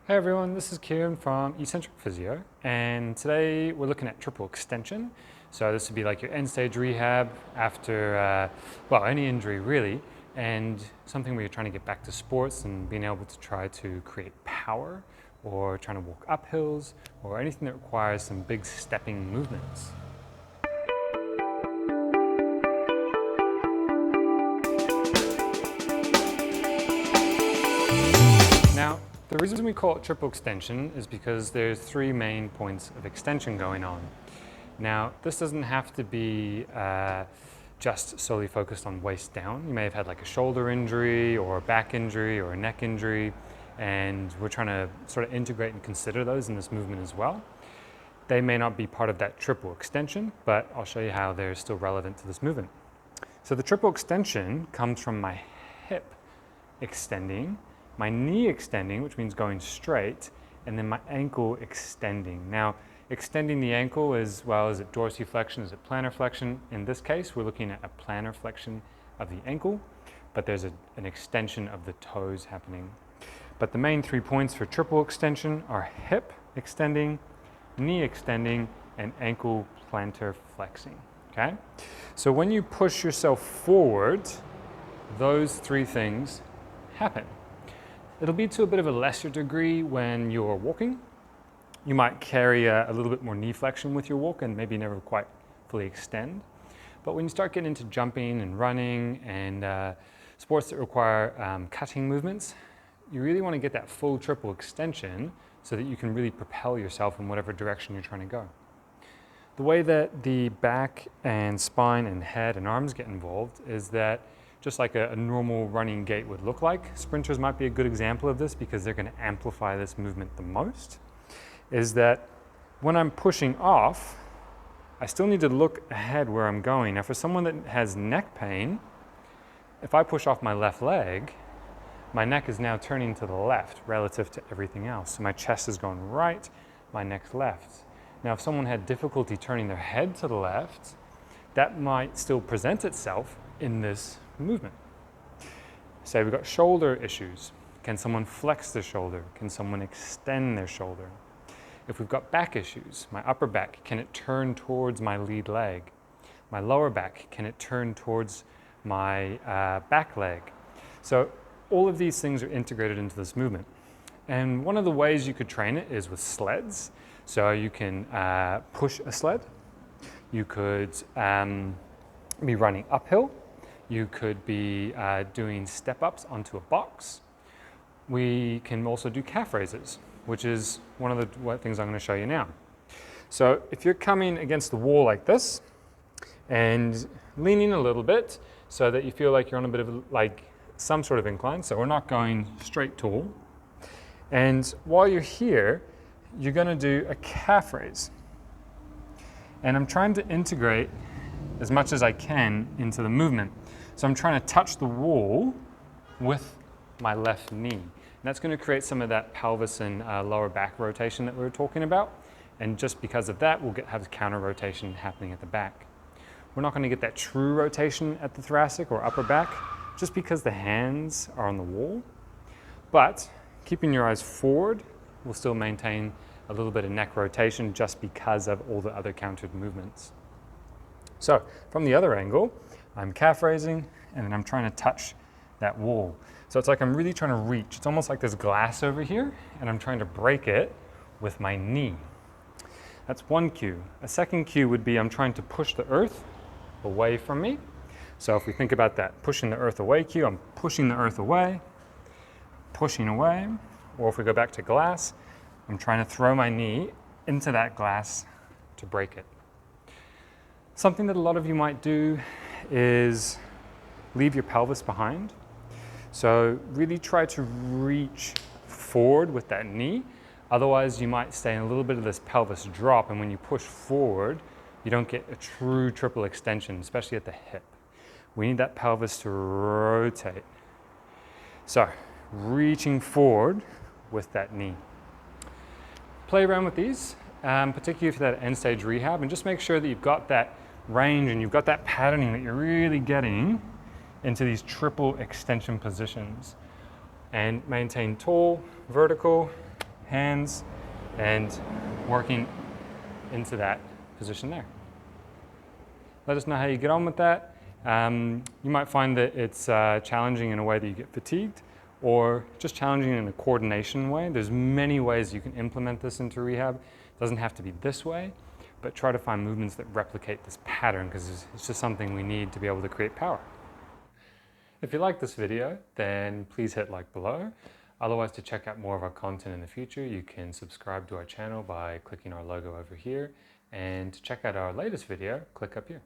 Hey everyone, this is Kieran from MSK Physio, and today we're looking at triple extension. So this would be like your end stage rehab after, any injury really, and something where you're trying to get back to sports and being able to try to create power, or trying to walk up hills, or anything that requires some big stepping movements. Now, the reason we call it triple extension is because there's three main points of extension going on. Now, this doesn't have to be just solely focused on waist down. You may have had like a shoulder injury or a back injury or a neck injury, and we're trying to sort of integrate and consider those in this movement as well. They may not be part of that triple extension, but I'll show you how they're still relevant to this movement. So the triple extension comes from my hip extending, my knee extending, which means going straight, and then my ankle extending. Now, extending the ankle as well, is it dorsiflexion, is it plantar flexion? In this case, we're looking at a plantar flexion of the ankle, but there's an extension of the toes happening. But the main 3 points for triple extension are hip extending, knee extending, and ankle plantar flexing, okay? So when you push yourself forward, those 3 things happen. It'll be to a bit of a lesser degree when you're walking. You might carry a little bit more knee flexion with your walk and maybe never quite fully extend. But when you start getting into jumping and running and sports that require cutting movements, you really want to get that full triple extension so that you can really propel yourself in whatever direction you're trying to go. The way that the back and spine and head and arms get involved is that just like a normal running gait would look like. Sprinters might be a good example of this because they're going to amplify this movement the most, is that when I'm pushing off, I still need to look ahead where I'm going. Now for someone that has neck pain, if I push off my left leg, my neck is now turning to the left relative to everything else. So my chest is going right, my neck's left. Now if someone had difficulty turning their head to the left, that might still present itself in this movement. Say we've got shoulder issues. Can someone flex their shoulder? Can someone extend their shoulder? If we've got back issues, my upper back, can it turn towards my lead leg? My lower back, can it turn towards my back leg? So all of these things are integrated into this movement. And one of the ways you could train it is with sleds. So you can push a sled. You could be running uphill. You could be doing step-ups onto a box. We can also do calf raises, which is one of the things I'm going to show you now. So if you're coming against the wall like this and leaning a little bit so that you feel like you're on a bit of some sort of incline, so we're not going straight tall. And while you're here, you're going to do a calf raise. And I'm trying to integrate as much as I can into the movement. So I'm trying to touch the wall with my left knee. And that's going to create some of that pelvis and lower back rotation that we were talking about. And just because of that, we'll have counter rotation happening at the back. We're not going to get that true rotation at the thoracic or upper back just because the hands are on the wall. But keeping your eyes forward will still maintain a little bit of neck rotation just because of all the other countered movements. So from the other angle, I'm calf raising and then I'm trying to touch that wall. So it's like I'm really trying to reach. It's almost like there's glass over here and I'm trying to break it with my knee. That's one cue. A second cue would be I'm trying to push the earth away from me. So if we think about that pushing the earth away cue, I'm pushing the earth away, pushing away. Or if we go back to glass, I'm trying to throw my knee into that glass to break it. Something that a lot of you might do is leave your pelvis behind. So really try to reach forward with that knee. Otherwise, you might stay in a little bit of this pelvis drop, and when you push forward, you don't get a true triple extension, especially at the hip. We need that pelvis to rotate. So reaching forward with that knee. Play around with these, particularly for that end stage rehab, and just make sure that you've got that range and you've got that patterning that you're really getting into these triple extension positions. And maintain tall, vertical, hands and working into that position there. Let us know how you get on with that. You might find that it's challenging in a way that you get fatigued, or just challenging in a coordination way. There's many ways you can implement this into rehab. It doesn't have to be this way, but try to find movements that replicate this pattern, because it's just something we need to be able to create power. If you like this video, then please hit like below. Otherwise, to check out more of our content in the future, you can subscribe to our channel by clicking our logo over here. And to check out our latest video, click up here.